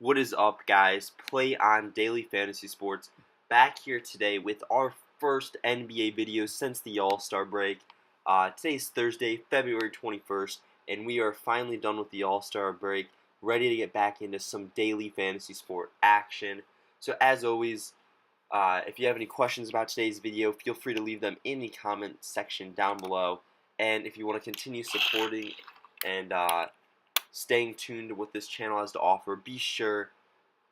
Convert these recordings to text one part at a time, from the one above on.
What is up, guys? Play on Daily Fantasy Sports back here today with our first NBA video since the All-Star break. Today's Thursday, February 21st, and we are finally done with the All-Star break, ready to get back into some daily fantasy sport action. So as always, if you have any questions about today's video, feel free to leave them in the comment section down below. And if you want to continue supporting and staying tuned to what this channel has to offer, be sure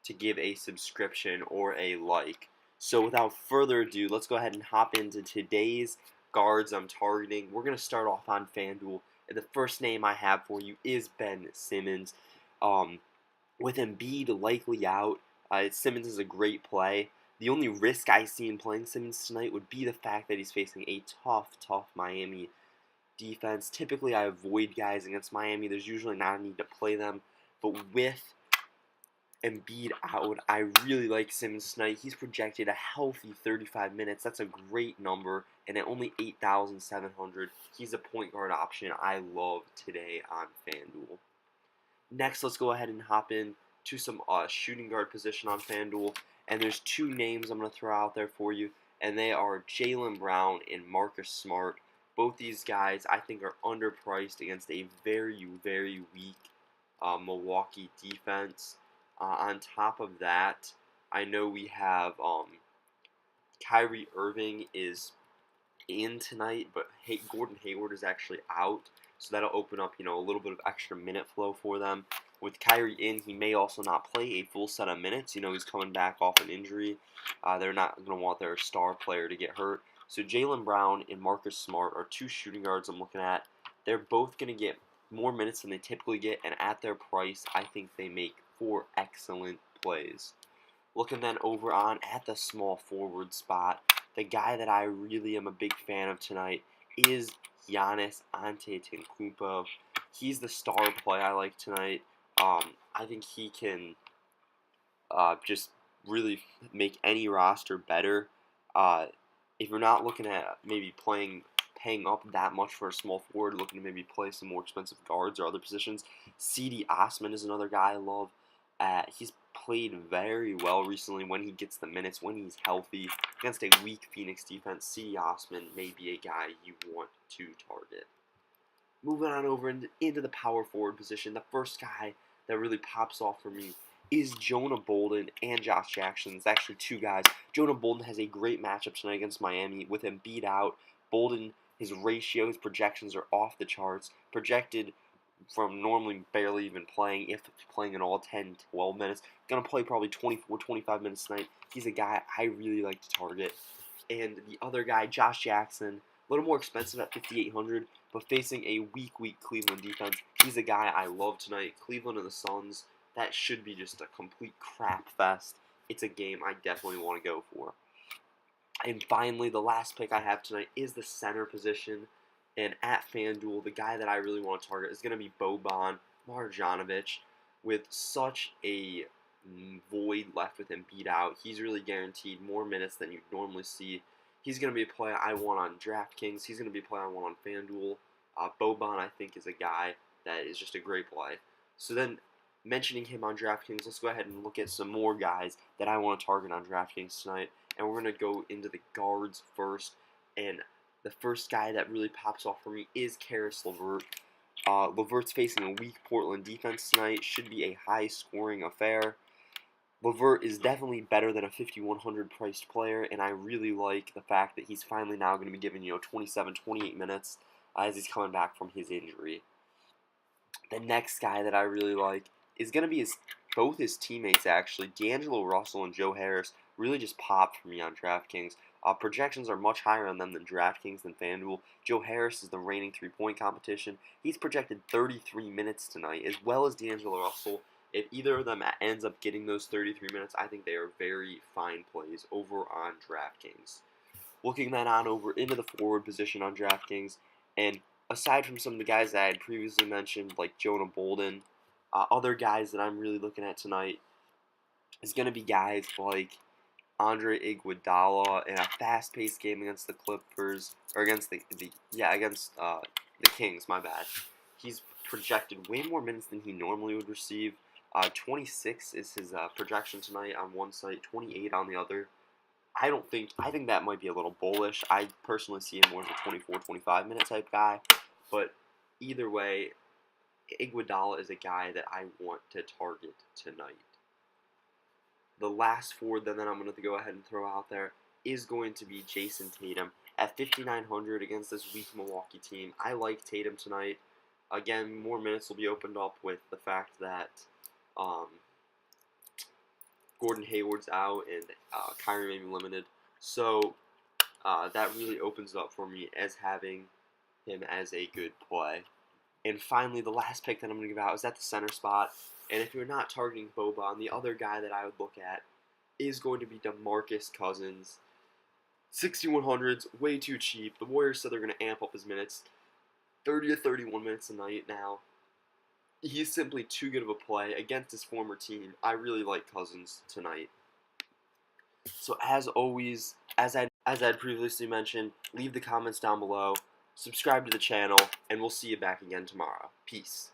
to give a subscription or a like. So without further ado, let's go ahead and hop into today's guards I'm targeting. We're going to start off on Fanduel, and the first name I have for you is Ben Simmons. With Embiid likely out, Simmons is a great play. The only risk I see in playing Simmons tonight would be the fact that he's facing a tough Miami defense. Typically, I avoid guys against Miami. There's usually not a need to play them. But with Embiid out, I really like Simmons tonight. He's projected a healthy 35 minutes. That's a great number. And at only 8,700, he's a point guard option I love today on FanDuel. Next, let's go ahead and hop in to some shooting guard position on FanDuel. And there's two names I'm going to throw out there for you. And they are Jaylen Brown and Marcus Smart. Both these guys, I think, are underpriced against a very weak Milwaukee defense. On top of that, I know we have Kyrie Irving is in tonight, but Gordon Hayward is actually out, so that'll open up, a little bit of extra minute flow for them. With Kyrie in, he may also not play a full set of minutes. He's coming back off an injury. They're not going to want their star player to get hurt. So Jaylen Brown and Marcus Smart are two shooting guards I'm looking at. They're both going to get more minutes than they typically get, and at their price, I think they make 4 excellent plays. Looking then over on at the small forward spot, the guy that I really am a big fan of tonight is Giannis Antetokounmpo. He's the star play I like tonight. I think he can just really make any roster better. If you're not looking at maybe paying up that much for a small forward, looking to maybe play some more expensive guards or other positions, C.D. Osman is another guy I love. He's played very well recently when he gets the minutes, when he's healthy. Against a weak Phoenix defense, C.D. Osman may be a guy you want to target. Moving on over into the power forward position, the first guy that really pops off for me is Jonah Bolden and Josh Jackson. It's actually two guys. Jonah Bolden has a great matchup tonight against Miami. With Embiid out, Bolden, his ratio, his projections are off the charts. Projected from normally barely even playing, if playing at all, 10, 12 minutes. Going to play probably 24, 25 minutes tonight. He's a guy I really like to target. And the other guy, Josh Jackson, a little more expensive at 5,800, but facing a weak Cleveland defense. He's a guy I love tonight. Cleveland and the Suns, that should be just a complete crap fest. It's a game I definitely want to go for. And finally, the last pick I have tonight is the center position. And at FanDuel, the guy that I really want to target is going to be Boban Marjanovic. With such a void left with him beat out, he's really guaranteed more minutes than you'd normally see. He's going to be a player I want on Draftkings. He's going to be a player I want on FanDuel. Boban, I think, is a guy that is just a great play. So then, mentioning him on DraftKings, let's go ahead and look at some more guys that I want to target on DraftKings tonight. And we're going to go into the guards first. And the first guy that really pops off for me is Caris LeVert. LeVert's facing a weak Portland defense tonight. Should be a high-scoring affair. LeVert is definitely better than a 5,100 priced player, and I really like the fact that he's finally now going to be given 27, 28 minutes as he's coming back from his injury. The next guy that I really like is going to be both his teammates, actually. D'Angelo Russell and Joe Harris really just pop for me on DraftKings. Projections are much higher on them than DraftKings than FanDuel. Joe Harris is the reigning three-point competition. He's projected 33 minutes tonight, as well as D'Angelo Russell. If either of them ends up getting those 33 minutes, I think they are very fine plays over on DraftKings. Looking then on over into the forward position on DraftKings, and aside from some of the guys that I had previously mentioned, like Jonah Bolden, other guys that I'm really looking at tonight is going to be guys like Andre Iguodala in a fast-paced game against the Clippers, or against the Kings. My bad. He's projected way more minutes than he normally would receive. 26 is his projection tonight on one site, 28 on the other. I think that might be a little bullish. I personally see him more as a 24, 25 minute type guy. But either way, Iguodala is a guy that I want to target tonight. The last forward then that I'm going to go ahead and throw out there is going to be Jason Tatum at 5,900 against this weak Milwaukee team. I like Tatum tonight. Again, more minutes will be opened up with the fact that Gordon Hayward's out and Kyrie may be limited. So that really opens it up for me as having him as a good play. And finally, the last pick that I'm going to give out is at the center spot. And if you're not targeting Boban, the other guy that I would look at is going to be DeMarcus Cousins. 6,100's way too cheap. The Warriors said they're going to amp up his minutes. 30 to 31 minutes a night now. He's simply too good of a play against his former team. I really like Cousins tonight. So as always, as I'd previously mentioned, leave the comments down below. Subscribe to the channel, and we'll see you back again tomorrow. Peace.